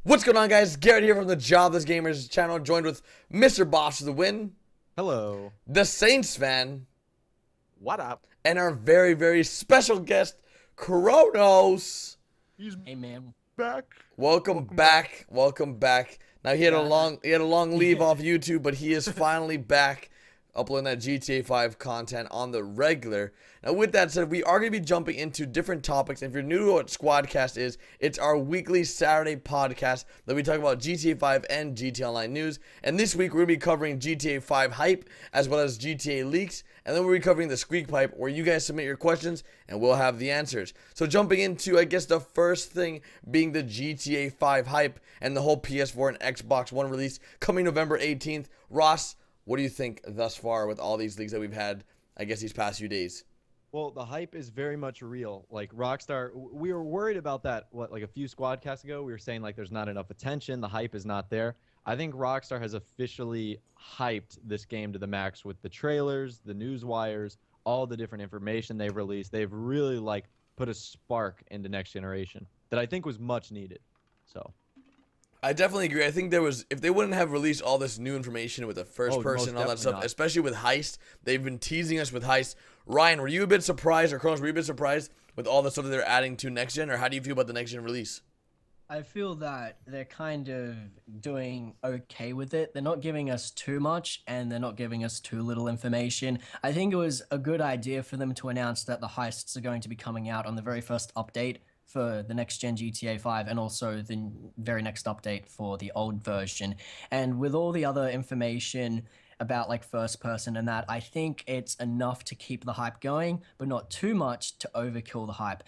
What's going on, guys? Garrett here from the Jobless Gamers channel, joined with MrBossFTW, Hello. DatSaintsFan, What up? and our very, very special guest, Kronos. Hey man, back. Welcome back. Welcome back. Now he had a long leave off YouTube, but he is finally back, uploading that GTA 5 content on the regular. Now, with that said, we are going to be jumping into different topics. If you're new to what Squadcast is, it's our weekly Saturday podcast that we talk about GTA 5 and GTA Online news. And this week, we're going to be covering GTA 5 hype, as well as GTA leaks. And then we'll be covering the Squeak Pipe, where you guys submit your questions, and we'll have the answers. So jumping into, I guess, the first thing being the GTA 5 hype and the whole PS4 and Xbox One release coming November 18th. Ross, what do you think thus far with all these leaks that we've had, I guess, these past few days? Well, the hype is very much real. Like Rockstar, we were worried about that. What, like a few Squadcasts ago, we were saying like there's not enough attention. The hype is not there. I think Rockstar has officially hyped this game to the max with the trailers, the news wires, all the different information they've released. They've really like put a spark into next generation that I think was much needed. So. I definitely agree. I think there was, if they wouldn't have released all this new information with the first person and all that stuff, especially with Heist, they've been teasing us with Heist. Ryan, were you a bit surprised, or Kronos, were you a bit surprised with all the stuff that they're adding to next gen, or how do you feel about the next gen release? I feel that they're kind of doing okay with it. They're not giving us too much, and they're not giving us too little information. I think it was a good idea for them to announce that the heists are going to be coming out on the very first update for the next gen GTA 5, and also the very next update for the old version. And with all the other information about like first person and that, I think it's enough to keep the hype going, but not too much to overkill the hype.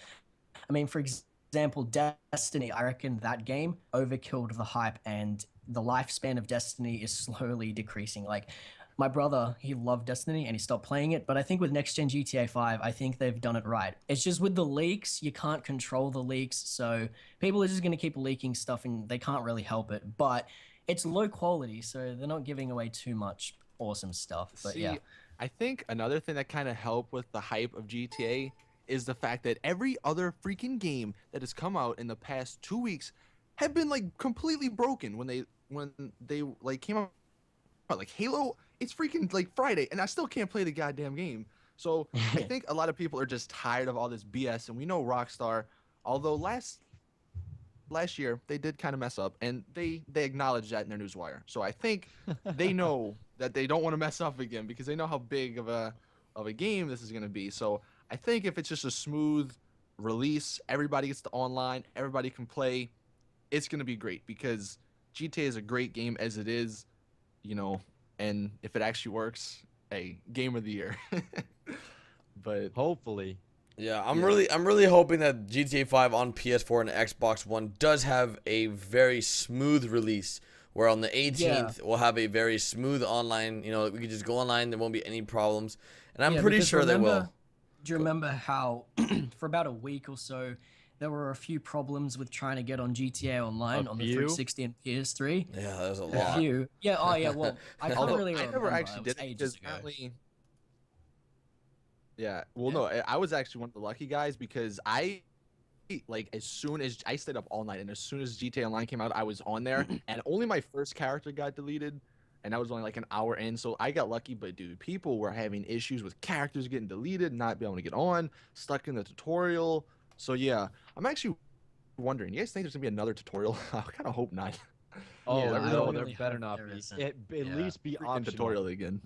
I mean, for example, Destiny, I reckon that game overkilled the hype, and the lifespan of Destiny is slowly decreasing. Like, my brother, he loved Destiny and he stopped playing it, but I think with next gen GTA 5, I think they've done it right. It's just with the leaks, you can't control the leaks, so people are just going to keep leaking stuff and they can't really help it. But it's low quality, so they're not giving away too much awesome stuff. But See, yeah. I think another thing that kind of helped with the hype of GTA is the fact that every other freaking game that has come out in the past 2 weeks have been like completely broken when they like came out. Like Halo, it's freaking like Friday, and I still can't play the goddamn game. So I think a lot of people are just tired of all this BS, and we know Rockstar, although last year they did kind of mess up, and they acknowledged that in their newswire. So I think they know that they don't want to mess up again, because they know how big of a game this is going to be. So I think if it's just a smooth release, everybody gets to online, everybody can play, it's going to be great, because GTA is a great game as it is, you know, and if it actually works, a game of the year. But hopefully. Yeah, I'm really hoping that GTA 5 on PS4 and Xbox One does have a very smooth release, where on the 18th we'll have a very smooth online, you know, we can just go online, there won't be any problems, and I'm pretty sure they will. Do you remember how for about a week or so there were a few problems with trying to get on GTA Online on the 360 and PS3? Yeah, that was a lot. A few. Yeah, oh yeah, well, I can't really remember. I never actually did it because apparently... Yeah, well, no, I was actually one of the lucky guys, because I, like, as soon as I stayed up all night, and as soon as GTA Online came out, I was on there, and only my first character got deleted, and that was only like an hour in, so I got lucky. But dude, people were having issues with characters getting deleted, not being able to get on, stuck in the tutorial. So yeah, I'm actually wondering, you guys think there's gonna be another tutorial? I kind of hope not. Oh Yeah, no, really there better not be. At least be optional. Tutorial again.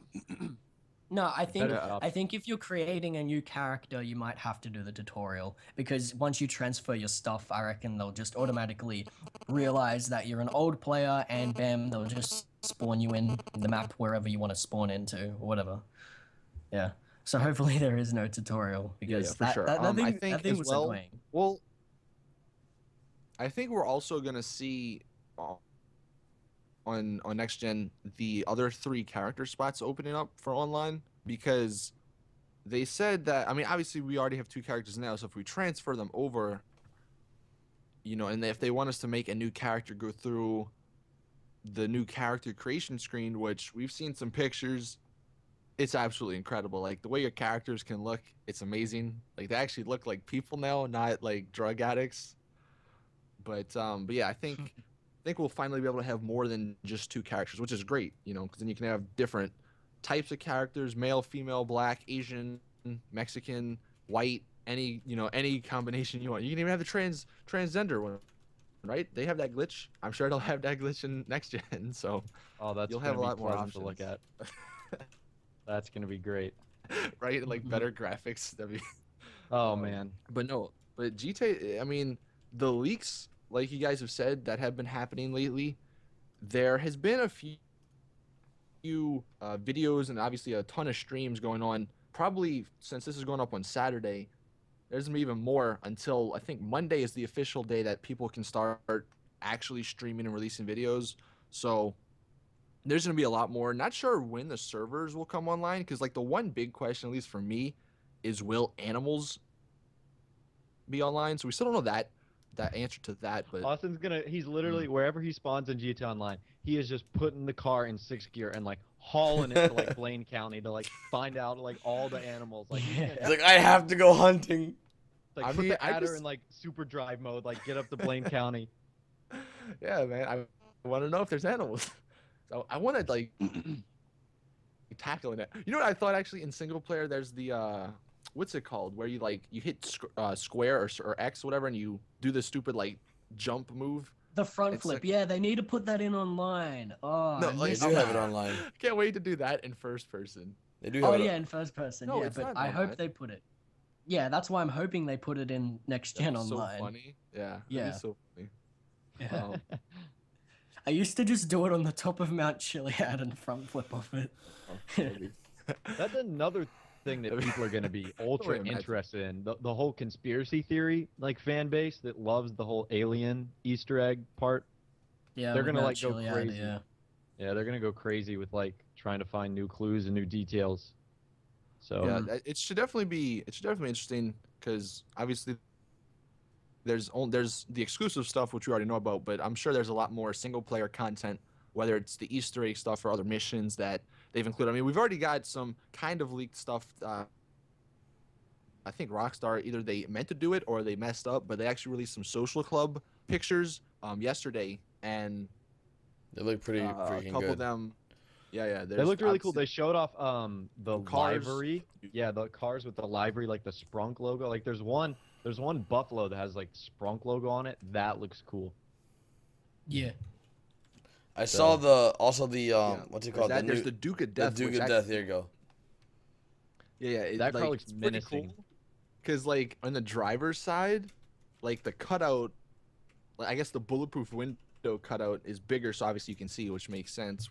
No, I think if you're creating a new character, you might have to do the tutorial, because once you transfer your stuff, I reckon they'll just automatically realize that you're an old player, and bam, they'll just spawn you in the map wherever you want to spawn into, or whatever. Yeah. So hopefully there is no tutorial, because for sure. that thing as was well, annoying. Well, I think we're also gonna see on next gen the other 3 character spots opening up for online, because they said that, I mean, obviously we already have 2 characters now, so if we transfer them over, you know, and if they want us to make a new character go through the new character creation screen, which we've seen some pictures, it's absolutely incredible. Like, the way your characters can look, it's amazing. Like, they actually look like people now, not like drug addicts. But yeah, I think think we'll finally be able to have more than just 2 characters, which is great, you know, because then you can have different types of characters: male, female, black, Asian, Mexican, white, any, you know, any combination you want. You can even have the transgender one, right? They have that glitch. I'm sure they'll have that glitch in next gen. So that's you'll have a lot more options to look at. That's gonna be great. Right? And like better graphics. That'd be. Oh man. But no, but GTA. I mean, the leaks, like you guys have said, that have been happening lately. There has been a few videos and obviously a ton of streams going on. Probably since this is going up on Saturday, there's gonna be even more until I think Monday is the official day that people can start actually streaming and releasing videos. So there's gonna be a lot more. Not sure when the servers will come online, because like the one big question, at least for me, is will animals be online? So we still don't know that answer to that. But Austin's he's literally wherever he spawns in GTA Online, he is just putting the car in 6th gear and like hauling it to like Blaine County to like find out like all the animals. Like It's like, I have to go hunting. like I put mean, the I adder just- in like super drive mode, like get up to Blaine County. yeah, man, I want to know if there's animals. So I want to like tackling it. You know what I thought actually in single player? There's the what's it called? Where you like you hit square or X whatever, and you do the stupid like jump move. The front It's flip, like- yeah, they need to put that in online. Oh, No, I like, They missed do have that. it online. Can't wait to do that in first person. They do have Oh it. yeah, in first person, No, yeah, it's but not I online. hope they put it. Yeah, that's why I'm hoping they put it in next gen That's online. so funny. Yeah. That'd Yeah. be so funny. Yeah. I used to just do it on the top of Mount Chiliad and front flip off it. That's another thing that people are going to be ultra imagine. interested in. The whole conspiracy theory like fan base that loves the whole alien Easter egg part. Yeah, They're with gonna, Mount like, go Chiliad, crazy. Yeah. Yeah, they're going to go crazy with like trying to find new clues and new details. So Yeah, it should definitely be interesting, because obviously there's the exclusive stuff which we already know about, but I'm sure there's a lot more single player content, whether it's the Easter egg stuff or other missions that they've included. I mean, we've already got some kind of leaked stuff. I think Rockstar, either they meant to do it or they messed up, but they actually released some social club pictures yesterday, and They look pretty a freaking couple good. of them. Yeah. they looked really cool. obviously- They showed off the cars. livery. Yeah, the cars with the livery, like the Sprunk logo. Like there's one Buffalo that has like Sprunk logo on it. That looks cool. Yeah. I saw the what's it There's called? that, there's the Duke of Death. Duke which of Death. There you go. Yeah, That car looks menacing. Because like on the driver's side, like the cutout, like, I guess the bulletproof window cutout is bigger, so obviously you can see, which makes sense.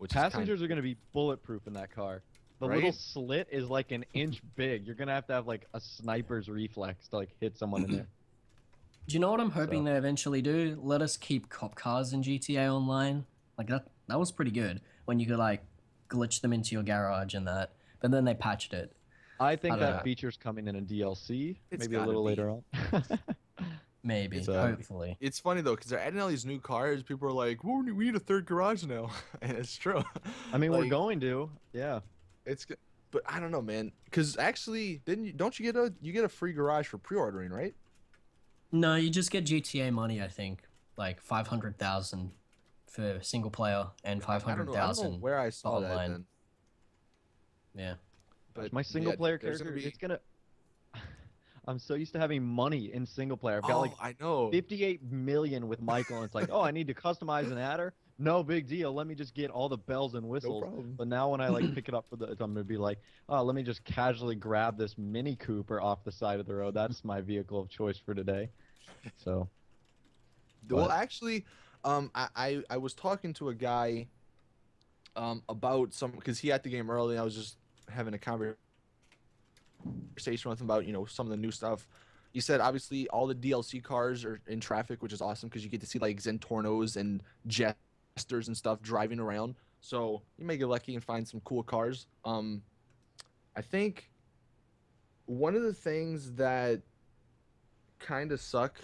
Passengers are going to be bulletproof in that car. The little Right? slit is like an inch big. You're going to have like a sniper's reflex to like hit someone in there. Do you know what I'm hoping So- they eventually do? Let us keep cop cars in GTA Online. Like that was pretty good when you could like glitch them into your garage and that. But then they patched it. I think I don't that know. feature's coming in a DLC, It's maybe a gotta little be. later on. Maybe, So- hopefully. It's funny though, because they're adding all these new cars. People are like, "Well, we need a third garage now," and it's true. I mean, we're Like, going to. Yeah. It's good, but I don't know, man. Because actually, don't you get a free garage for pre-ordering, right? No, you just get GTA money, I think. Like 500,000 for single player and I don't know 500,000. where I saw that. online. Then. Yeah. But My single yeah, player there's character, it's gonna. I'm so used to having money in single player. I've got like I know. 58 million with Michael, and it's like, oh, I need to customize an adder. No big deal. Let me just get all the bells and whistles. problem. But now when I like pick it up I'm gonna be like, oh, let me just casually grab this Mini Cooper off the side of the road. That's my vehicle of choice for today. So. Well, But- actually, I was talking to a guy about some, because he had the game early. I was just having a conversation with him about some of the new stuff. He said obviously all the DLC cars are in traffic, which is awesome because you get to see like Zentornos and Jesters and stuff driving around. So you may get lucky and find some cool cars. I think one of the things that kind of suck,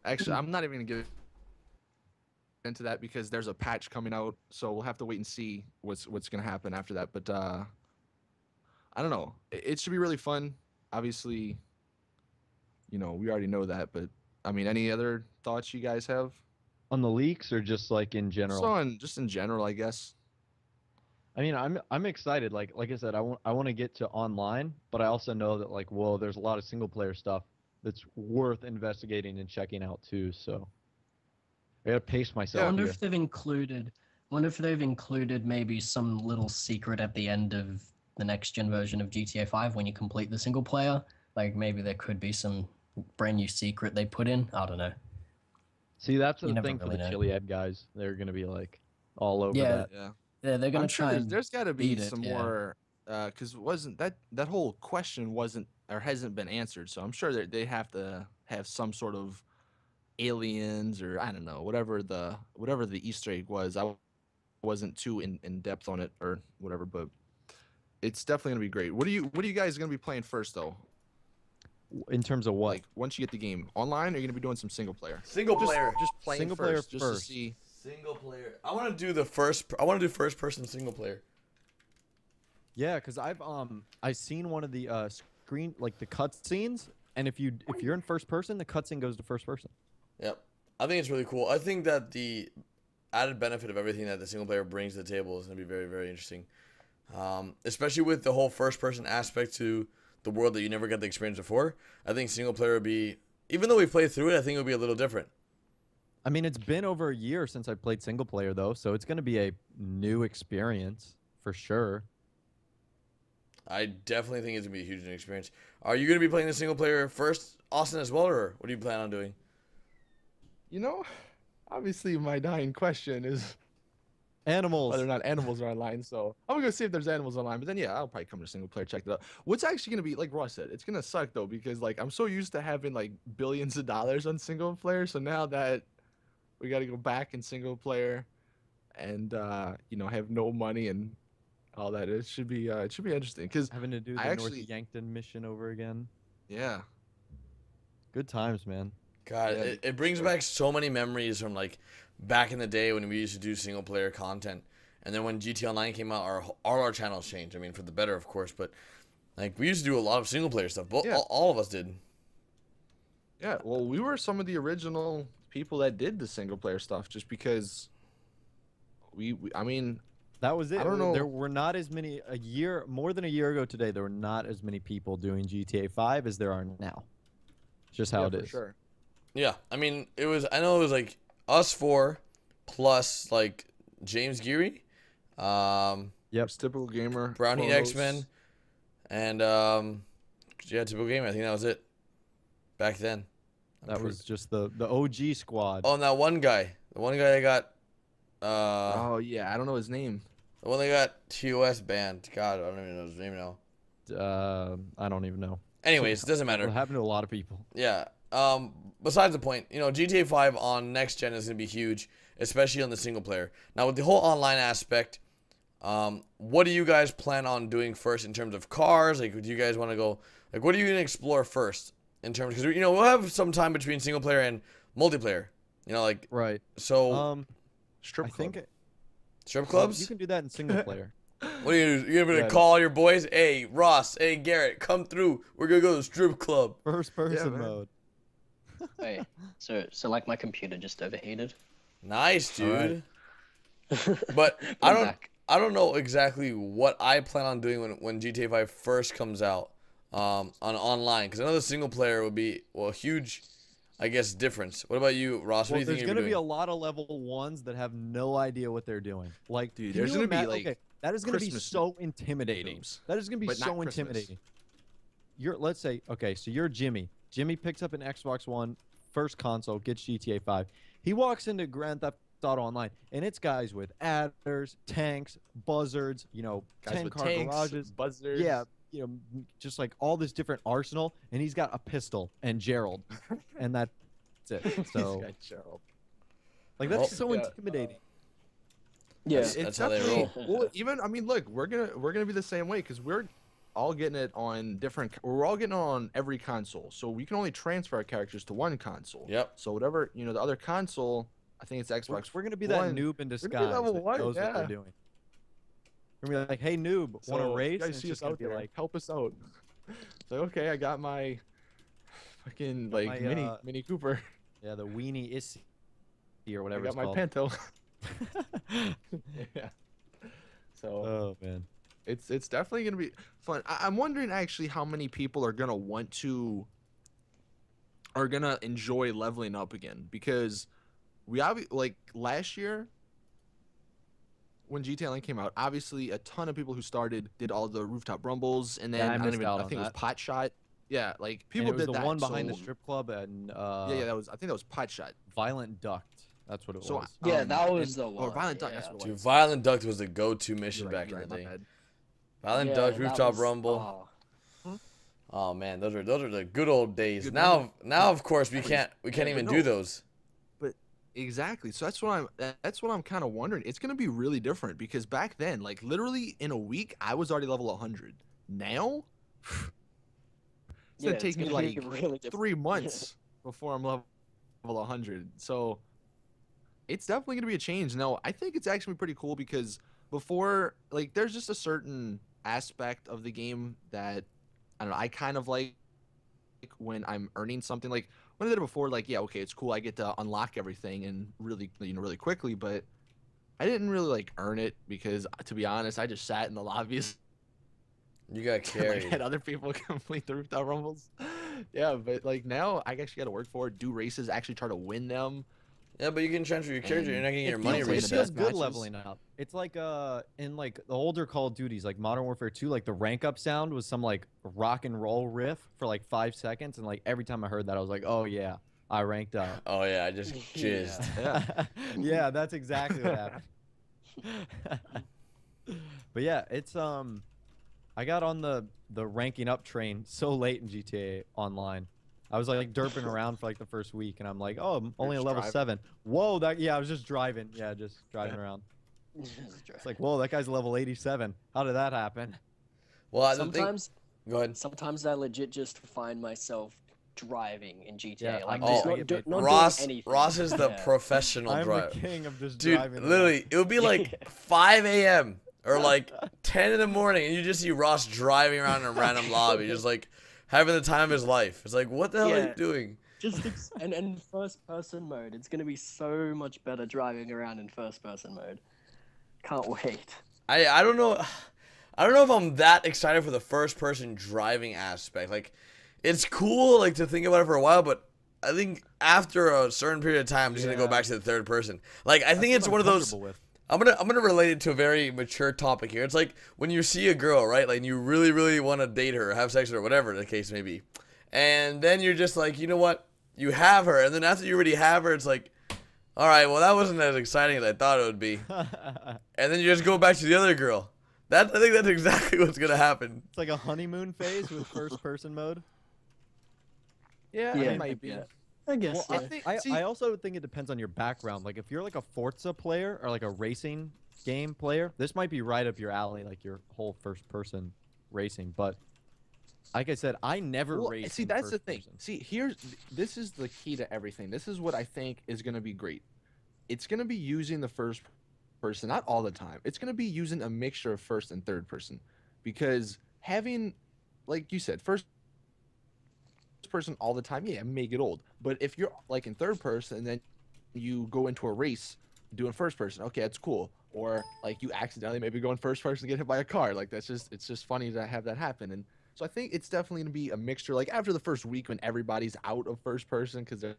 actually, I'm not even gonna get into that because there's a patch coming out, so we'll have to wait and see what's gonna happen after that. But I don't know. It should be really fun. Obviously, you know, we already know that. But I mean, any other thoughts you guys have? On the leaks or just like in general? So just in general, I guess. I mean, I'm excited. Like I said, I want to get to online, but I also know that like, whoa, there's a lot of single player stuff that's worth investigating and checking out too. So I gotta pace I myself wonder here. if they've included. Wonder if they've included maybe some little secret at the end of the next gen version of GTA 5 when you complete the single player. Like maybe there could be some brand new secret they put in. I don't know. See, that's You the never thing for really the know. Chili Ed guys. They're gonna be like all over Yeah. that. Yeah. Yeah, they're gonna I'm sure try and there's got to be beat it, some yeah. more, because wasn't that whole question wasn't or hasn't been answered. So I'm sure that they have to have some sort of aliens or I don't know whatever the Easter egg was. I wasn't too in depth on it or whatever, but it's definitely gonna be great. What are you guys gonna be playing first though? In terms of what? Like once you get the game online, are you gonna be doing some single player? Single player. Just playing Single player first, just first. to see. Single player. I want to do the first. I want to do first person single player. Yeah, because I've seen one of the screen like the cutscenes, and if you're in first person, the cutscene goes to first person. Yep. I think it's really cool. I think that the added benefit of everything that the single player brings to the table is going to be very, very interesting. Especially with the whole first person aspect to the world that you never got the experience before. I think single player would be, even though we played through it, I think it would be a little different. I mean, it's been over a year since I played single player though, so it's going to be a new experience for sure. I definitely think it's going to be a huge new experience. Are you going to be playing the single player first, Austin, as well, or what do you plan on doing? You know, obviously my dying question is Animals. whether or not animals are online. So I'm gonna go see if there's animals online. But then yeah, I'll probably come to single player, check it out. What's actually gonna be like Ross said, it's gonna suck though because like I'm so used to having like billions of dollars on single player. So now that we got to go back in single player and you know have no money and all that, it should be interesting because Having to do the North Yankton mission over again. yeah. Good times, man. God, Yeah, it brings back so many memories from like back in the day when we used to do single player content, and then when GT Online came out, our channels changed. I mean, for the better, of course, but like we used to do a lot of single player stuff. But Yeah. all of us did. Yeah, well, we were some of the original people that did the single player stuff, just because I mean, That was it. I don't know. There were not as many more than a year ago today. There were not as many people doing GTA 5 as there are now. It's just how yeah, it for is. sure. Yeah, I mean, I know it was like us four plus like James Geary, Yep. It's typical gamer. Brown Heat Kronos. X-Men, and yeah, typical game. I think that was it back then. That was just the OG squad. Oh, and that one guy, the one guy that got Oh yeah, I don't know his name. the one that got TOS banned. God, I don't even know his name now. I don't even know. Anyways, it doesn't It matter. happened to a lot of people. Yeah. Besides the point, you know, GTA 5 on next gen is gonna be huge, especially on the single player. Now with the whole online aspect, what do you guys plan on doing first in terms of cars? Like, do you guys want to go? Like, what are you gonna explore first in terms? Because you know we'll have some time between single player and multiplayer. You know, like Right. so. Strip I club. think Strip clubs? you can do that in single player. What are you gonna do? You're gonna Yeah. call your boys? Hey, Ross. Hey, Garrett. Come through. We're gonna go to the strip club. First person man. mode. Wait, so like my computer just overheated. Nice, dude. Alright. But I'm back. I don't know exactly what I plan on doing when GTA 5 first comes out on online, because I know the single player would be a huge, I guess, difference. What about you, Ross? What Well, do you think there's you're going to be a doing? lot of level 1s that have no idea what they're doing. Like, Dude, can there's you gonna be, imagine- like, okay, that is going to be Christmas so intimidating. rooms, That is going to be but not so Christmas. intimidating. Let's say, okay, so you're Jimmy. Jimmy picks up an Xbox One, first console, gets GTA 5. He walks into Grand Theft Auto Online, and it's guys with adders, tanks, buzzards, you know, Guys with 10-car tanks, garages. buzzers. Yeah, you know, just like all this different arsenal, and he's got a pistol and Gerald, and that's it. So, He's got Gerald. like, that's Well, so yeah, intimidating. Yeah. That's how they definitely- roll. Well, even I mean, look, we're gonna be the same way because we're all getting it on we're all getting it on every console, so we can only transfer our characters to one console. Yep. So whatever the other console, I think it's Xbox. We're gonna be that One. noob in We're disguise gonna be level that one, knows what yeah. they're doing. We're gonna be like, "Hey, noob, want to So, race?" You guys And it's see us just gonna out be there? like, Help us out. So okay, I got my fucking like my, Mini Cooper. Yeah, the weenie is or I whatever got it's my called. Pinto. Yeah. So Oh man. it's definitely gonna be fun. I'm wondering actually how many people are gonna enjoy leveling up again, because like last year when GTA Online came out, obviously a ton of people who started did all the rooftop rumbles, and then Yeah, I I missed out I on think it was that. Pot Shot. Yeah, like And people it was did the that. one behind the so- strip club and Yeah, I think that was Pot Shot. Violent Duct. That's what it So was. Yeah, that was and- the Or one. Violent Duck, yeah. that's what it Dude, was. Violent Duct was the go-to mission You're back right, in the my day. bad. Violent Yeah, Duct, that Rooftop was- Rumble. Oh man, those are the good old days. Good Now of course we can't Yeah, even but do no. those. Exactly. So that's what I'm kind of wondering. It's gonna be really different, because back then, like literally in a week, I was already level 100. Now, it's Yeah, gonna take me gonna like be really different. 3 months before I'm level 100. So it's definitely gonna be a change. Now, I think it's actually pretty cool, because before, like, there's just a certain aspect of the game that I don't know. I kind of like when I'm earning something. Like when I did it before, like, yeah, okay, it's cool. I get to unlock everything and really, really quickly. But I didn't really like earn it, because, to be honest, I just sat in the lobbies You got and like carried. had other people complete the rooftop rumbles. Yeah, but like now I actually got to work for it, do races, actually try to win them. Yeah, but you can transfer your character. You're not getting your money it feels reset. feels best good matches. leveling up. It's like in like the older Call of Duties, like Modern Warfare 2, like the rank up sound was some like rock and roll riff for like 5 seconds, and like every time I heard that, I was like, oh yeah, I ranked up. Oh yeah, I just jizzed. Yeah. Yeah, that's exactly what happened. But yeah, it's I got on the ranking up train so late in GTA Online. I was like derping around for like the first week, and I'm like, oh, I'm only a just level driving. 7. Whoa, I was just driving. Yeah, just driving around. It's like, whoa, that guy's level 87. How did that happen? Well, go ahead. Sometimes I legit just find myself driving in GTA. Yeah, like I'm- just I not, get do, paid not Ross doing anything. Ross is the Yeah. professional I'm driver. the king of just Dude, driving. around. literally, it would be like 5 a.m. or like 10 in the morning, and you just see Ross driving around in a random lobby, just like having the time of his life. It's like, what the hell are you Yeah. doing? And first person mode, it's gonna be so much better driving around in first person mode. Can't wait. I don't know. I don't know if I'm that excited for the first person driving aspect. Like, it's cool like to think about it for a while, but I think after a certain period of time, I'm just gonna go Yeah. back to the third person. Like, I think it's one of those. With. I'm gonna relate it to a very mature topic here. It's like when you see a girl, right? Like, you really want to date her, or have sex with her, whatever the case may be, and then you're just like, you know what? You have her, and then after you already have her, it's like, all right, well, that wasn't as exciting as I thought it would be, and then you just go back to the other girl. I think that's exactly what's gonna happen. It's like a honeymoon phase with first person mode. Yeah, Yeah, it might be. I guess. Well, so. I also think it depends on your background. Like if you're like a Forza player or like a racing game player, this might be right up your alley, like your whole first person racing. But like I said, I never Well, race. see, in that's the first thing. person. See, this is the key to everything. This is what I think is going to be great. It's going to be using the first person, not all the time. It's going to be using a mixture of first and third person, because having, like you said, first person all the time, yeah, it may get old. But if you're like in third person and then you go into a race doing first person, okay, that's cool. Or like you accidentally maybe go in first person and get hit by a car. Like it's just funny to have that happen. And so I think it's definitely going to be a mixture. Like after the first week when everybody's out of first person because they're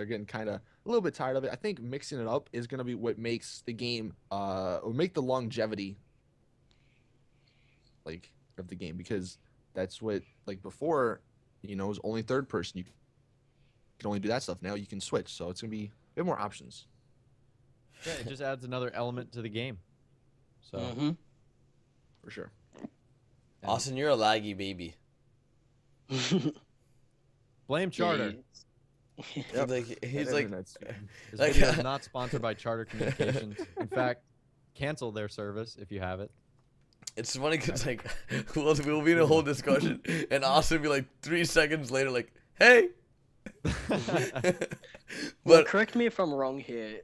getting kind of a little bit tired of it, I think mixing it up is going to be what makes the game or make the longevity like of the game, because that's what, like before, you know, it was only third person. You can only do that stuff. Now you can switch, so it's going to be a bit more options. Yeah, it just adds another element to the game. So For sure. Austin, you're a laggy baby. blame Charter. He's like, Internet's- This Like- video is not sponsored by Charter Communications. In fact, cancel their service if you have it. it's funny because like we'll be in a whole discussion, and Austin will be like 3 seconds later, like, hey. Well, But correct me if I'm wrong here.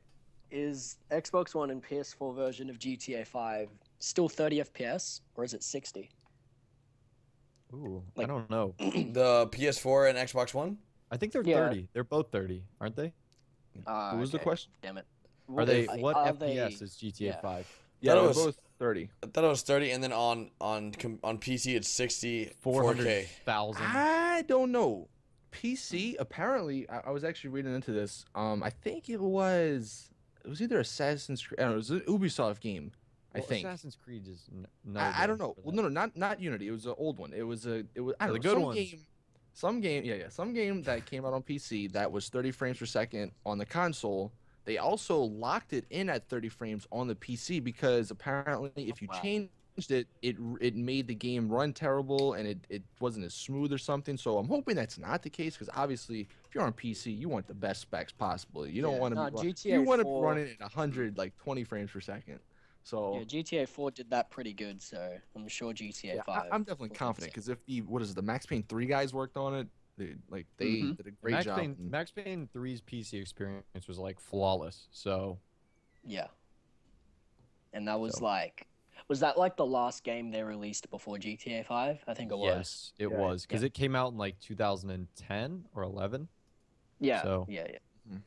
Is Xbox One and PS4 version of GTA 5 still 30 FPS, or is it 60? Ooh, I Like- don't know. The PS4 and Xbox One. I think they're Yeah. 30. They're both 30, aren't they? What was the Okay, question? Damn it. Are they? Are What they- FPS is GTA yeah. 5? Yeah, That they're was- both 30. I thought it was 30, and then on PC it's 60 4K. 400,000. I don't know. PC apparently, I was actually reading into this. I think it was either Assassin's Creed. I don't know, it was an Ubisoft game. I Well, think. Assassin's Creed is no. I don't good know. for Well, that. no, not Unity. It was an old one. It was I don't The know, good some ones. game. Some game, yeah, some game that came out on PC that was 30 frames per second on the console. They also locked it in at 30 frames on the PC because apparently, if you Wow. changed it, it made the game run terrible and it wasn't as smooth or something. So I'm hoping that's not the case because obviously, if you're on PC, you want the best specs possible. You don't Yeah, want to no, be GTA you want to 4 run it at 100 like 20 frames per second. So Yeah, GTA 4 did that pretty good, so I'm sure GTA yeah, 5. I'm definitely will do confident the because if the Max Payne 3 guys worked on it, they Mhm. did a great job. and- Max Payne 3's PC experience was like flawless. So same. Yeah. And that was So- like, was that like the last game they released before GTA 5? I think it was. yes, it Yeah, was because it came out in like 2010 or 11. Yeah. So- Yeah. Mhm.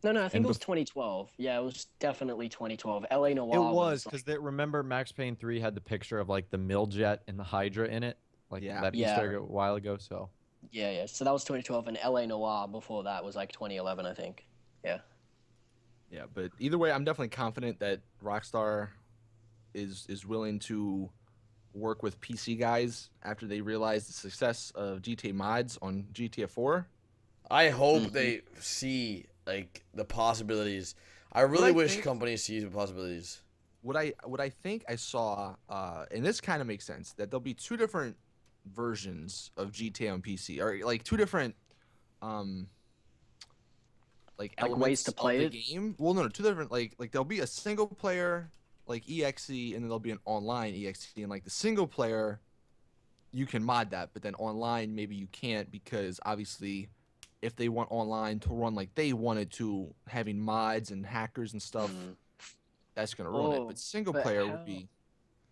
No, I think And it was 2012. Yeah, it was definitely 2012. LA Noire. It was like- because they remember Max Payne 3 had the picture of like the Miljet and the Hydra in it, like Yeah. that Yeah. Easter egg a while ago. So Yeah. So that was 2012, and LA Noire before that was like 2011, I think. Yeah. Yeah, but either way, I'm definitely confident that Rockstar is willing to work with PC guys after they realize the success of GTA mods on GTA 4. I hope Mhm. they see like the possibilities. I really I wish think- companies see the possibilities. What I think I saw, and this kind of makes sense, that there'll be two different versions of GTA on PC, or like two different like elements ways to play of the it? game. Well, no, two different like there'll be a single player like EXE, and then there'll be an online EXE, and like the single player, you can mod that, but then online maybe you can't because obviously, if they want online to run like they wanted to, having mods and hackers and stuff, Mhm. that's gonna ruin it. Oh, But single but player how- would be.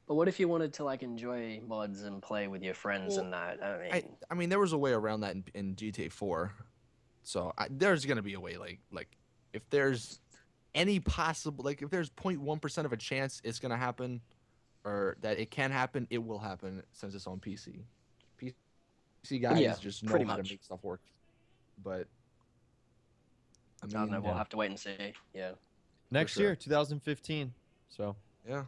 But what if you wanted to like enjoy mods and play with your friends Well, and that? I mean, I mean, there was a way around that in GTA 4, so there's gonna be a way. Like if there's any possible, like if there's 0.1% of a chance it's gonna happen, or that it can happen, it will happen since it's on PC. PC guys Yeah, just know pretty how to much. make stuff work. But I I don't know. mean, We'll yeah. have to wait and see. Yeah. next sure. year, 2015. So yeah,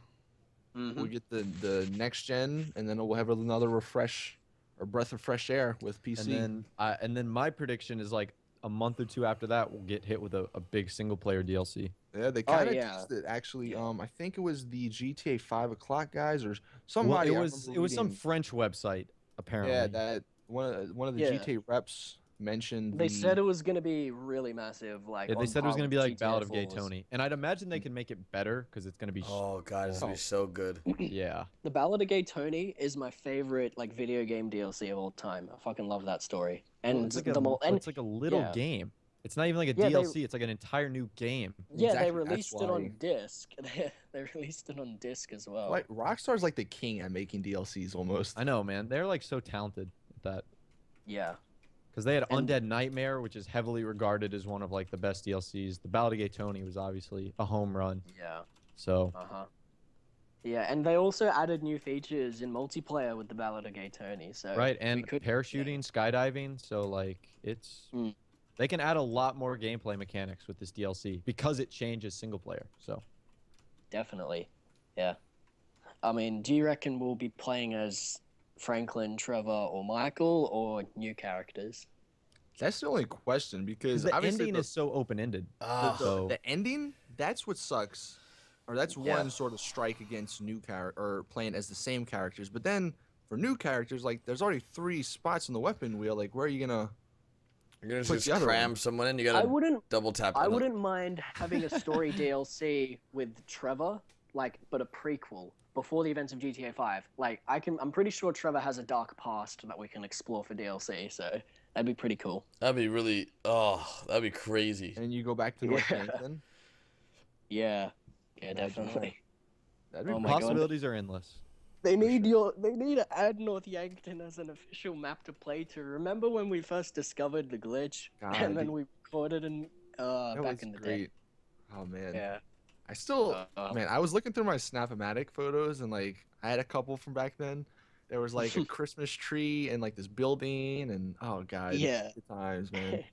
Mhm. we'll get the next gen, and then we'll have another refresh or breath of fresh air with PC. and then my prediction is like a month or two after that, we'll get hit with a big single player DLC. Yeah, they kind of yeah. teased it actually. Yeah. I think it was the GTA 5 o'clock guys or Well, somebody. it I was remember some reading- French website apparently. Yeah, that one of the Yeah. GTA reps mentioned. They the, said it was gonna be really massive. Like Yeah, they on said it was par going to with be like GTA Ballad of 4's. Gay Tony, and I'd imagine they can make it better because it's going to be. Oh god, this Oh. would be so good. Yeah, The Ballad of Gay Tony is my favorite like video game DLC of all time. I fucking love that story. And it's like and a little yeah. game. It's not even like a Yeah, they- DLC. It's like an entire new game. yeah, Exactly, they that's released it why- on disc. They released it on disc as well. like Rockstar's like the king at making DLCs almost. I know, man. They're like so talented at that Yeah. because they had And- Undead Nightmare, which is heavily regarded as one of like the best DLCs. The Ballad of Gay Tony was obviously a home run. Yeah. So Uh-huh. Yeah, and they also added new features in multiplayer with the Ballad of Gay Tony. So right, we and could- parachuting, skydiving. So like it's Mm. they can add a lot more gameplay mechanics with this DLC because it changes single player. So Definitely. Yeah. I mean, do you reckon we'll be playing as Franklin, Trevor, or Michael, or new characters? That's the only question because the obviously ending is so open ended. Ah, So the ending. That's what sucks, or that's Yeah. one sort of strike against new character or playing as the same characters. But then for new characters, like there's already 3 spots on the weapon wheel. Like where are you gonna? you're gonna Put just the other cram one. someone in. You I gotta wouldn't. double tap. I on the- wouldn't mind having a story DLC with Trevor, like, but a prequel before the events of GTA 5. Like, I'm pretty sure Trevor has a dark past that we can explore for DLC. So that'd be pretty cool. That'd be really. Oh, that'd be crazy. And you go back to North Yeah. Yankton. Yeah. Yeah, Imagine definitely. That'd be Oh my God. possibilities are endless. They need to add North Yankton as an official map to play to. Remember when we first discovered the glitch God, and then we recorded in that back was in the great. day? Oh man. Yeah. I still, man, I was looking through my Snap-O-Matic photos and like I had a couple from back then. There was like a Christmas tree and like this building and oh god, Yeah. good times, man.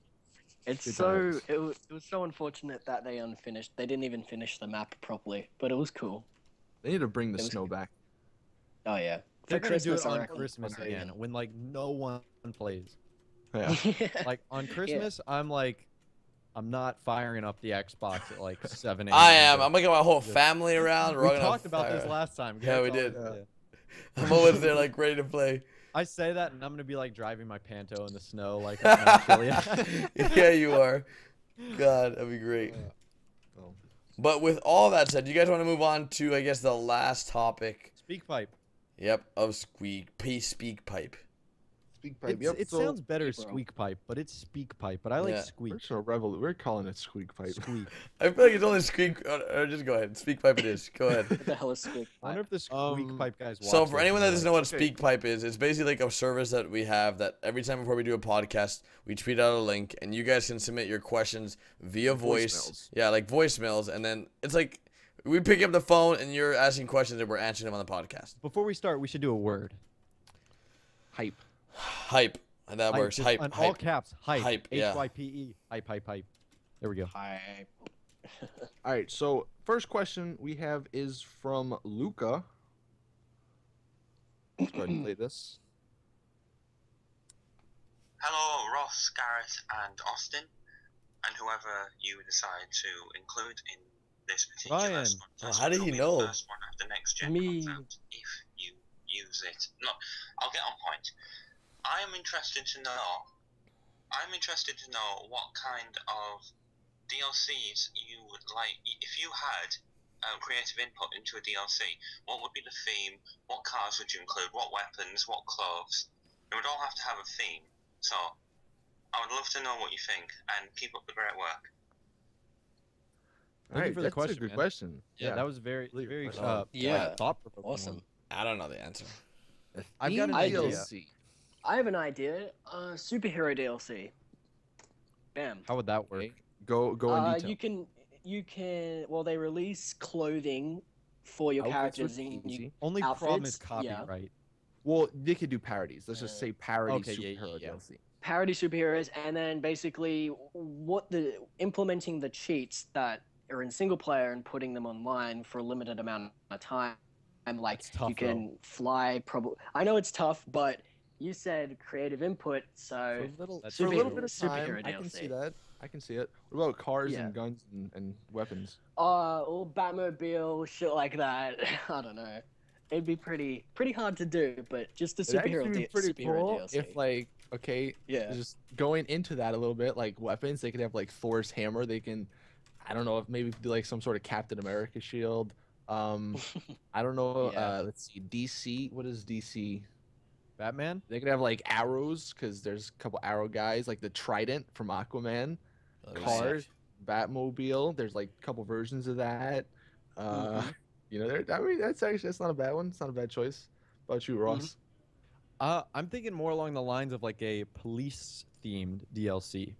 It's Good so times. it was so unfortunate that they unfinished. They didn't even finish the map properly, but it was cool. They need to bring the It was snow good. back. Oh yeah. They're For gonna do Christmas, it I on reckon, Christmas when again, when like no one plays. Yeah. Like on Christmas, I'm not firing up the Xbox at like 7 a.m. I am. I'm gonna get my whole family around. We talked about this last time. Yeah, we Garrett's did. always- I'm always there, like ready to play. I say that, and I'm gonna be like driving my Panto in the snow, like up Mount Chiliad. Yeah, you are. God, that'd be great. Oh. But with all that said, you guys want to move on to, I guess, the last topic. Speak pipe. Yep, of speak pipe. Speak pipe. It's, Yep. it so sounds better Bro. squeak pipe, but it's speak pipe. But I like Yeah. squeak. we're calling it squeak pipe. Squeak. I feel like it's only squeak. Or just go ahead. Speak pipe it is. Go ahead. What the hell is Squeak? I wonder if the squeak pipe guys watch So for this anyone that and doesn't they're know what okay. Speak Pipe is, it's basically like a service that we have that every time before we do a podcast, we tweet out a link and you guys can submit your questions via voice. Voicemails. Yeah, like voicemails, and then it's like we pick up the phone and you're asking questions and we're answering them on the podcast. Before we start, we should do a word. Hype. Hype. And that works. Just Hype. on all Hype. caps. Hype. Hype, yeah. Hype. Hype. Hype. Hype. There we go. Hype. All right. So first question we have is from Luca. Let's go ahead and play this. Hello, Ross, Garrett, and Austin, and whoever you decide to include in this particular Ryan. contest. Oh, how did will he be know? The first one after next gen Me. comes out, if you use it. No, I'll get on point. I'm interested to know what kind of DLCs you would like. If you had creative input into a DLC, what would be the theme? What cars would you include? What weapons? What clothes? It would all have to have a theme. So, I would love to know what you think, and keep up the great work. Thank you for the that's question, a good man. question. Yeah, that was very Yeah. thought-provoking. Awesome. I don't know the answer. I've got an idea. DLC. I have an idea. Superhero DLC. Bam. How would that work? Okay. Go in detail. You can. Well, they release clothing for your Outfits characters. would And be you, easy. Only problem is Outfits, yeah. copyright. Well, they could do parodies. Let's just say parody Okay, yeah, superhero yeah. DLC. parody superheroes, and then basically implementing the cheats that are in single player and putting them online for a limited amount of time. And like It's tough, you can fly. I know it's tough, but you said creative input, so For a little superhero- bit of time, superhero I can DLC. see that. I can see it. What about cars Yeah. and guns and weapons? Or Batmobile, shit like that. I don't know. It'd be pretty hard to do, but just a It'd actually superhero, be pretty superhero cool DLC. if, like, okay, Yeah. just going into that a little bit, like weapons, they could have like Thor's hammer. They can, I don't know, if maybe do like some sort of Captain America shield. I don't know. Yeah. Let's see, DC. What is DC? Batman? They could have like arrows because there's a couple arrow guys, like the Trident from Aquaman. Cars, Batmobile. There's like a couple versions of that. You know, I mean, that's not a bad one. It's not a bad choice. How about you, Ross? I'm thinking more along the lines of like a police-themed DLC,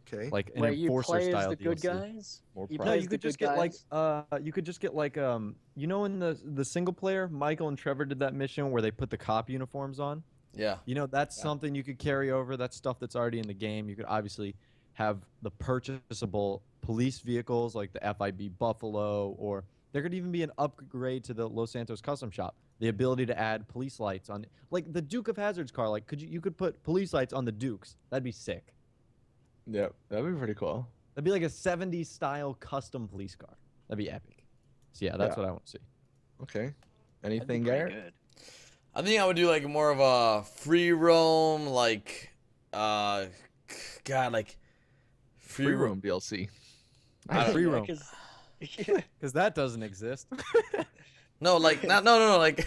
Okay. like an Where you enforcer play as style the good DLC. guys. More you No, play you as the could just good get like guys? you could just get like you know in the single player, Michael and Trevor did that mission where they put the cop uniforms on. Yeah. You know, that's something you could carry over. That's stuff that's already in the game. You could obviously have the purchasable police vehicles like the FIB Buffalo, or there could even be an upgrade to the Los Santos custom shop. The ability to add police lights on, like the Duke of Hazzard's car. Like, you could put police lights on the Dukes. That'd be sick. Yep, that'd be pretty cool. That'd be like a 70s style custom police car. That'd be epic. So yeah, that's Yeah. what I want to see. Okay. That'd be Anything, pretty Garrett? good. I think I would do like more of a free roam, like, like Free roam DLC. Free Yeah, roam. 'cause- Because that doesn't exist. No, like no, like,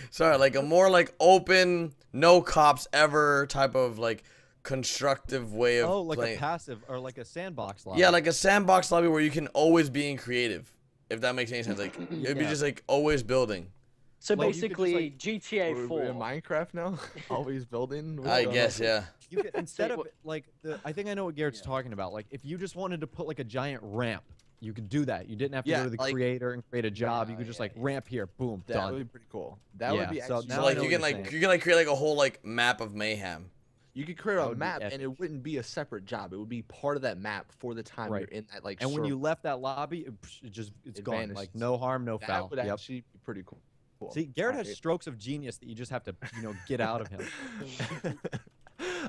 sorry, like a more like open, no cops ever type of like constructive way of Like playing. a passive or like a sandbox lobby. Yeah, like a sandbox lobby where you can always be in creative, if that makes any sense. Like it'd be Yeah. just like always building. So Well, you could just, basically, like- GTA We're 4. in Minecraft now. Always building. What's I going guess, on? yeah. You could, instead of what- like I think I know what Garrett's talking about. Like if you just wanted to put like a giant ramp, you could do that. You didn't have to Yeah, go to the like- creator and create a job. You Yeah, could just yeah, like yeah. ramp here, boom, That done. would be pretty cool. That would Yeah, be so actually. now So I like know you what can you're like saying. you can like create like a whole like map of mayhem. You could create That a would be map, and epic. it wouldn't be a separate job. It would be part of that map for the time Right. you're in that like. And when server. you left that lobby, it's It gone. vanishes. Like no harm, no that foul. would Yep. actually be pretty cool. See, Garrett has Okay. strokes of genius that you just have to, get out of him.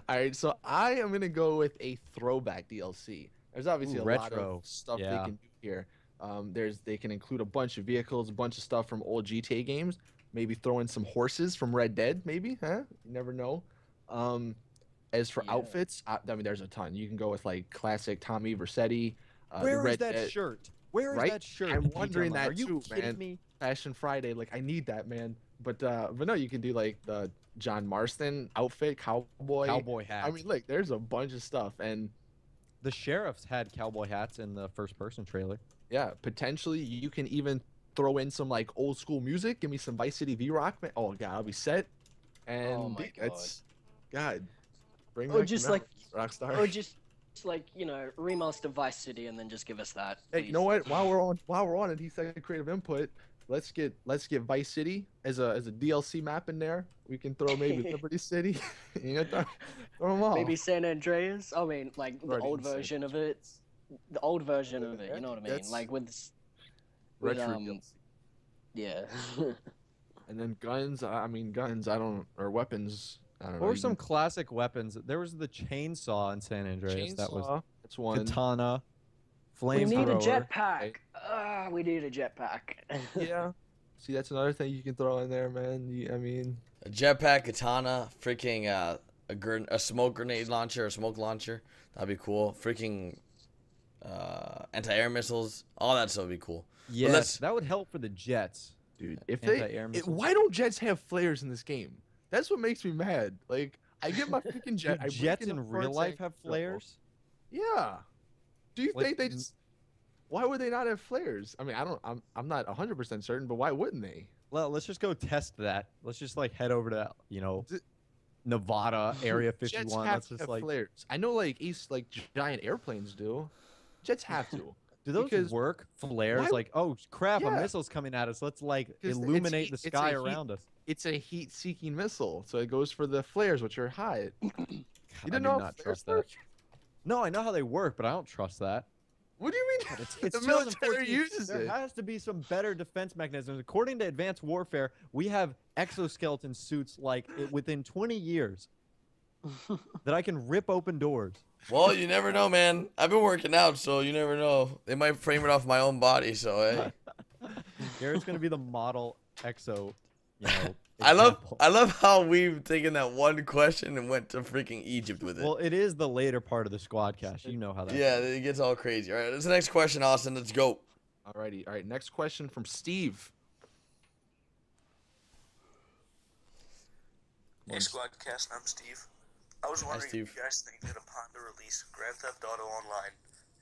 All right, so I am gonna go with a throwback DLC. There's obviously Ooh, a lot retro. of stuff Yeah. they can do here. They can include a bunch of vehicles, a bunch of stuff from old GTA games. Maybe throw in some horses from Red Dead. Maybe, huh? You never know. As for Yeah. outfits, I mean, there's a ton. You can go with like classic Tommy Vercetti. Where the is Red that Dead shirt? Where is right? that shirt? I'm that you wondering talking about? that Are you too, kidding man. me? Fashion Friday. Like I need that, man. But no, you can do like the John Marston outfit, cowboy. Cowboy hat. I mean, look, there's a bunch of stuff, and the sheriffs had cowboy hats in the first-person trailer. yeah, potentially you can even throw in some like old school music. Give me some Vice City V-Rock, man. Oh god, I'll be set. And Oh my that's God. Bring Or back the just like- memories, Rockstar. Or just like, remaster Vice City and then just give us that. Hey, you know what? While we're on it, he said creative input. Let's get Vice City as a DLC map in there. We can throw maybe Liberty City. Throw them all. Maybe San Andreas. I mean, like the Already old in San version of it. The old version of it. You know what I mean? That's- Like with retro DLC. DLC. yeah. And then guns. I mean guns. Or weapons. I don't know. Or you some can- classic weapons. There was the chainsaw in San Andreas. That was chainsaw, that's one. katana, We need a flamethrower. jetpack. We need a jetpack. Yeah. See, that's another thing you can throw in there, man. I mean, A jetpack, katana, freaking a smoke grenade launcher, a smoke launcher. That'd be cool. Freaking anti-air missiles. All that stuff would be cool. Yes, let's- that would help for the jets. dude, if Anti-air missiles. why don't jets have flares in this game? That's what makes me mad. Like, I get my freaking jet. Do I break jets into in real front life saying, have "No." flares? Yeah. Do you Like, think they just? Why would they not have flares? I mean, I'm not 100% certain, but why wouldn't they? Well, let's just go test that. Let's just like head over to D- Nevada Area Jets 51. have Let's to just have like flares. I know, like giant airplanes do. Jets have to. do those because- work? Flares? Why- Like, oh crap, a Yeah. missile's coming at us. Let's like 'Cause it's illuminate heat- the it's a sky heat- around us. It's a heat-seeking missile, so it goes for the flares, which are hot. You I didn't do know how not flares trust that. work? No, I know how they work, but I don't trust that. What do you mean? It's the military 2014. uses There it. has to be some better defense mechanisms. According to Advanced Warfare, we have exoskeleton suits like within 20 years that I can rip open doors. Well, you never know, man. I've been working out, so you never know. They might frame it off my own body, so hey. Garrett's gonna be the model exo. I example. love how we've taken that one question and went to freaking Egypt with it. Well, it is the later part of the Squadcast. You know how that. Yeah, it gets all crazy. All right, that's the next question, Austin. Let's go. Alrighty, all right. Next question from Steve. Hey Squadcast, I'm Steve. I was wondering Steve. if you guys think that upon the release of Grand Theft Auto Online,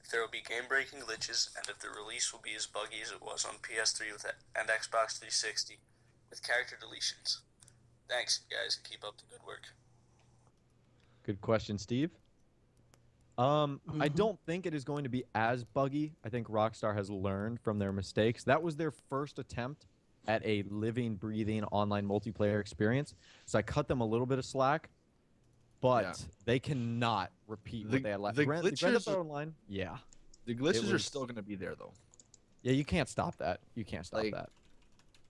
if there will be game-breaking glitches, and if the release will be as buggy as it was on PS3 and Xbox 360, with character deletions. Thanks, guys, and keep up the good work. Good question, Steve. I don't think it is going to be as buggy. I think Rockstar has learned from their mistakes. That was their first attempt at a living, breathing online multiplayer experience. So I cut them a little bit of slack, but Yeah. they cannot repeat what they had last. the Grand Theft glitches- Auto Online, yeah. The glitches are was- still gonna be there though. Yeah, you can't stop that. You can't stop Like, that.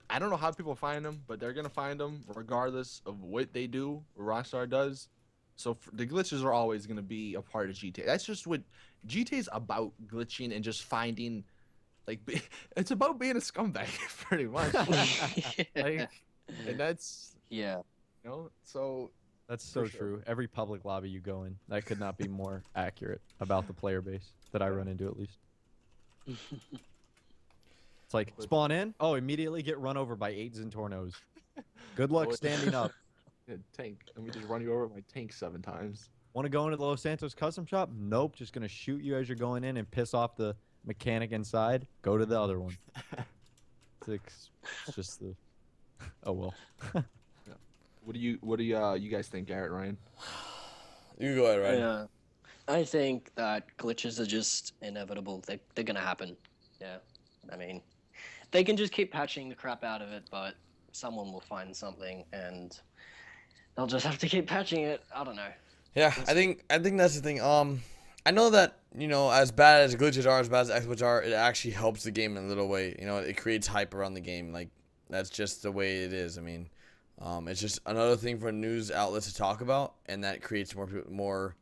I don't know how people find them, but they're gonna find them regardless of what they do, what Rockstar does. So the glitches are always gonna be a part of GTA. That's just what GTA's about: glitching and just finding. Like, it's about being a scumbag, pretty much. Like, and that's Yeah. so. That's so for sure. true. Every public lobby you go in, that could not be more accurate about the player base that I run into, at least. It's like, spawn in, oh, immediately get run over by 8 Zentornos. Good luck What? standing up. Yeah, tank. Let me just run you over with my tank 7 times. Want to go into the Los Santos custom shop? Nope, just going to shoot you as you're going in and piss off the mechanic inside. Go to the other one. It's just the Oh well. What do you guys think, Garrett, Ryan? You go ahead, Ryan. Yeah, I think that glitches are just inevitable. They're gonna happen. Yeah, I mean, they can just keep patching the crap out of it, but someone will find something, and they'll just have to keep patching it. I don't know. Yeah, I think that's the thing. I know that, you know, as bad as glitches are, as bad as exploits are, it actually helps the game in a little way. You know, it creates hype around the game. Like, that's just the way it is. I mean, it's just another thing for news outlets to talk about, and that creates more,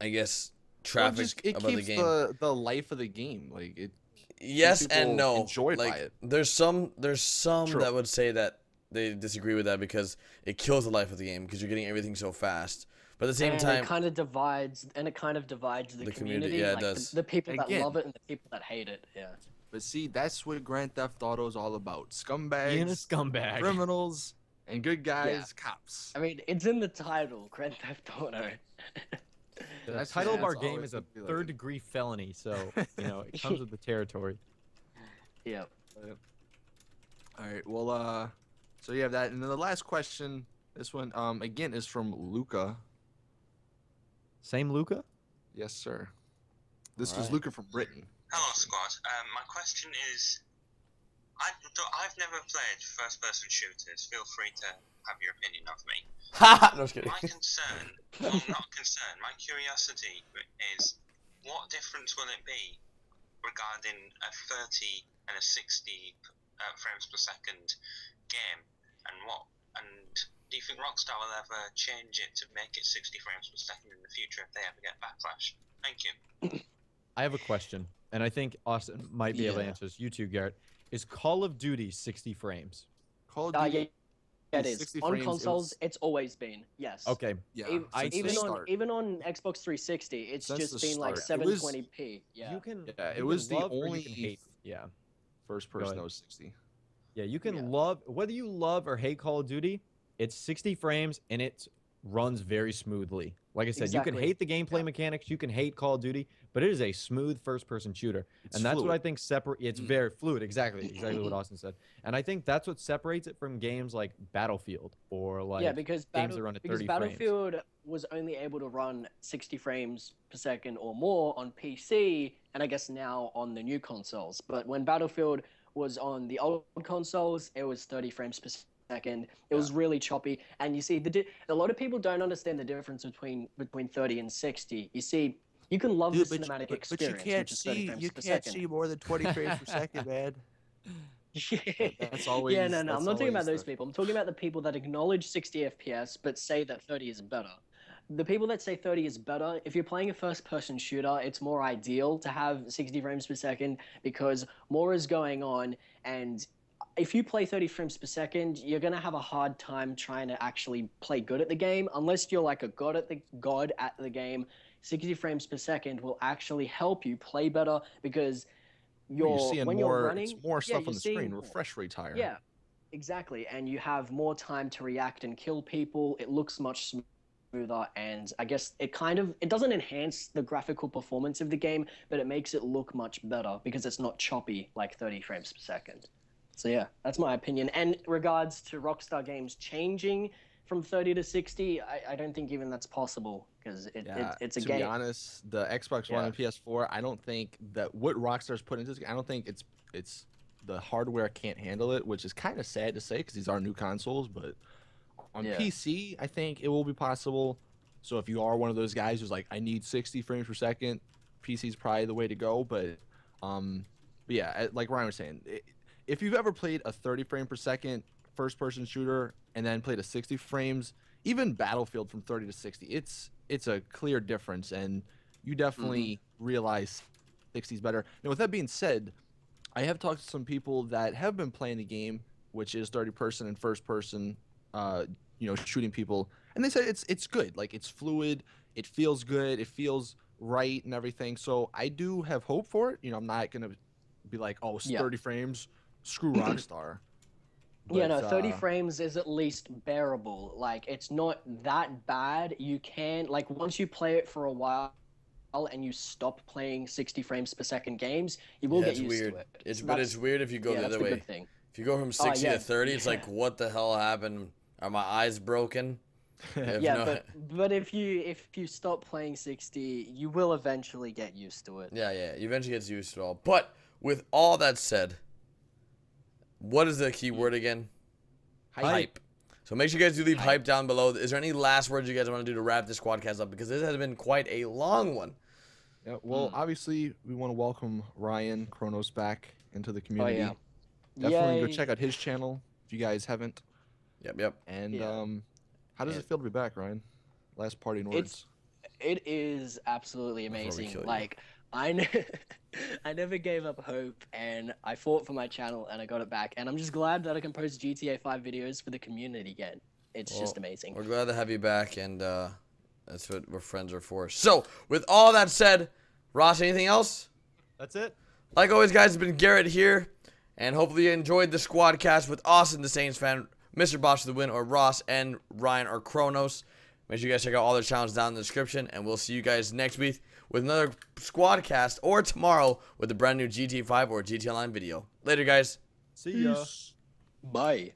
I guess, traffic It about the keeps game. the life of the game. Like it. Yes people and no. enjoyed like, by it. There's some True. that would say that they disagree with that because it kills the life of the game because you're getting everything so fast. But at the same time, it kind of divides the community. Yeah, it like does. the people that Again. love it and the people that hate it. Yeah. But see, that's what Grand Theft Auto is all about. Scumbags, Being a scumbag. criminals, and good guys, Yeah. cops. I mean, it's in the title, Grand Theft Auto. The That's- title of that's our all game it is a would be like. third-degree felony, so you know it comes with the territory. Yeah. All right. Well, so you have that, and then the last question. This one, again, is from Luca. Same Luca? Yes, sir. This was Alright. Luca from Britain. Hello, squad. My question is, I've never played first-person shooters. Feel free to have your opinion of me. Ha! No, just kidding. My concern, well, not concern, my curiosity is, what difference will it be regarding a 30 and a 60 frames per second game, and do you think Rockstar will ever change it to make it 60 frames per second in the future if they ever get backlash? Thank you. I have a question, and I think Austin might be able to Yeah. answer this. You too, Garrett. Is Call of Duty 60 frames? Call of Yeah, Duty. it is. 60 On frames, it consoles, was- it's always been. Yes. Okay. Yeah. Even, since the even on start. even on Xbox 360, it's Since just the been like start. It was- 720p. Yeah. You can. Yeah, it you was can the love or only you can hate. Yeah. First Go person ahead. that was 60. Yeah, you can Yeah. love whether you love or hate Call of Duty. It's 60 frames and it runs very smoothly. Like I said, you can Exactly. hate the gameplay Yeah. mechanics, you can hate Call of Duty, but it is a smooth first-person shooter, It's and that's what fluid. I think separate. It's very fluid. Exactly what Austin said, and I think that's what separates it from games like Battlefield or like Yeah, because, games that run at 30 frames. Battlefield was only able to run 60 frames per second or more on PC, and I guess now on the new consoles. But when Battlefield was on the old consoles, it was 30 frames per second. It was really choppy, and you see, a lot of people don't understand the difference between 30 and 60. You see, you can love the cinematic experience, which is 30 frames per second. more than 20 frames per second, man. That's always. Yeah, no, I'm that's not talking about always those the- people. I'm talking about the people that acknowledge 60 FPS but say that 30 is better. The people that say 30 is better, if you're playing a first-person shooter, it's more ideal to have 60 frames per second because more is going on, and if you play 30 frames per second, you're going to have a hard time trying to actually play good at the game unless you're like a god at the game. 60 frames per second will actually help you play better because You're seeing when more. you're running, It's more yeah, stuff you're on the seeing screen. more. Refresh rate's higher. Yeah, exactly. And you have more time to react and kill people. It looks much smoother, and I guess it doesn't enhance the graphical performance of the game, but it makes it look much better because it's not choppy like 30 frames per second. So yeah, that's my opinion. And regards to Rockstar Games changing from 30 to 60, I don't think even that's possible because it's a to game. be honest, the Xbox One Yeah. and PS4, I don't think that what Rockstar's put into this, I don't think it's the hardware can't handle it, which is kind of sad to say because these are new consoles. But on Yeah. PC, I think it will be possible. So if you are one of those guys who's like, I need 60 frames per second, PC's probably the way to go. But yeah, like Ryan was saying, if you've ever played a 30 frame per second first-person shooter and then played a 60 frames, even Battlefield from 30 to 60, it's a clear difference, and you definitely realize 60 is better. Now, with that being said, I have talked to some people that have been playing the game, which is 30-person and first-person, shooting people, and they said it's good. Like, it's fluid, it feels good, it feels right, and everything. So I do have hope for it. I'm not gonna be like, oh, it's Yeah. 30 frames, screw Rockstar. Yeah, no, But, 30 frames is at least bearable. Like, it's not that bad. You can, like, once you play it for a while and you stop playing 60 frames per second games, you will Yeah, get it's used weird. to it. It's So but that's- it's weird if you go the that's other the way. good thing. If If you go from 60 yeah, to 30, it's like, what the hell happened? Are my eyes broken? Yeah, but if you stop playing 60, you will eventually get used to it. Yeah, you eventually get used to it all. But with all that said, what is the key word again? Hype. So make sure you guys do leave hype down below. Is there any last words you guys want to do to wrap this Squadcast up? Because this has been quite a long one. Yeah, well, obviously, we want to welcome Ryan Kronos back into the community. yeah. Definitely go Yay. check out his channel if you guys haven't. Yep. And Yeah. how does it feel to be back, Ryan? Last parting words. It is absolutely Before we amazing. kill you. Like I never gave up hope, and I fought for my channel, and I got it back. And I'm just glad that I can post GTA 5 videos for the community again. It's just amazing. We're glad to have you back, and that's what friends are for. So, with all that said, Ross, anything else? That's it. Like always, guys, it's been Garrett here, and hopefully you enjoyed the Squadcast with Austin, the Saints fan, Mr. Boss for the win, or Ross and Ryan or Kronos. Make sure you guys check out all their channels down in the description, and we'll see you guys next week with another Squadcast, or tomorrow with a brand new GTA 5 or GTA Online video. Later, guys. See ya. Bye.